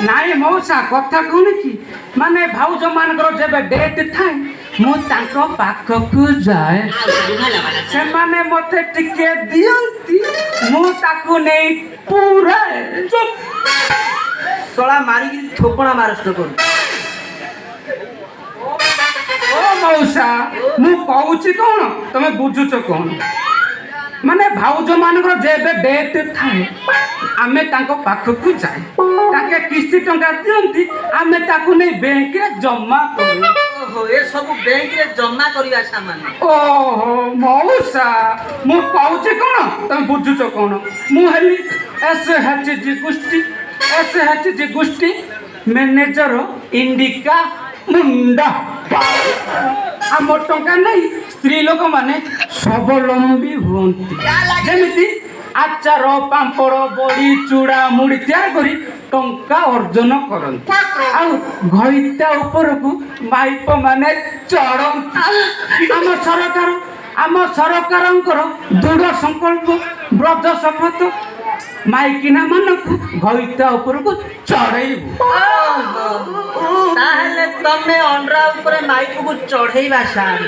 ନାଇଁ ମଉସା କଥା କଣ କି ମାନେ ଭାଉଜ ମାନଙ୍କର ଯେବେ ଡେଟ୍ ଥାଏ ମୁଁ ତାଙ୍କ ପାଖକୁ ଯାଏ ସେମାନେ ମତେ ଟିକେ ଦିଅନ୍ତି ମୁଁ ତାକୁ ନେଇ ପୁରା ଶଳା ମାରିକି ଥୋପଣା ମାରଷ୍ଟ କରୁ। ଓ ମଉସା ମୁଁ କହୁଛି କଣ ତମେ ବୁଝୁଛ କଣ ମାନେ ଭାଉଜ ମାନଙ୍କର ଯେବେ ଡେଟ୍ ଥାଏ ଆମେ ତାଙ୍କ ପାଖକୁ ଯାଏ ତାକେ କିସ୍ତି ଟଙ୍କା ଦିଅନ୍ତି ଆମେ ତାକୁ ନେଇ ବ୍ୟାଙ୍କରେ ଜମା କରୁ। ଓହୋ ଏ ସବୁ ବ୍ୟାଙ୍କରେ ଜମା କରିବା ସାମାନ। ଓହୋ ମଉସା ମୁଁ କହୁଛି କଣ ତମେ ବୁଝୁଛ କଣ ମୁଁ ହେଲି SHG ଗୋଷ୍ଠୀ ମ୍ୟାନେଜର ଇଣ୍ଡିକା ମୁଣ୍ଡା ଆମ ଟଙ୍କା ନେଇ ସ୍ତ୍ରୀ ଲୋକମାନେ ସ୍ୱାବଲମ୍ବୀ ହୁଅନ୍ତି ଯେମିତି ଆଚାର ପାମ୍ପଡ଼ ବଡ଼ି ଚୁଡ଼ା ମୁଢ଼ି ତିଆରି କରି ଟଙ୍କା ଅର୍ଜନ କରନ୍ତି ଆଉ ଘଇତା ଉପରକୁ ମାଇପ ମାନେ ଚଢ଼ନ୍ତି। ଆମ ସରକାରଙ୍କର ଦୃଢ଼ ସଂକଳ୍ପ ବ୍ରଜ ଶପଥ ମାଇକିନା ମାନଙ୍କୁ ଘଇତା ଉପରକୁ ଚଢ଼େଇବୁ। ତାହେଲେ ତମେ ଅଣ୍ଡା ଉପରେ ମାଇକକୁ ଚଢେଇବା ସାର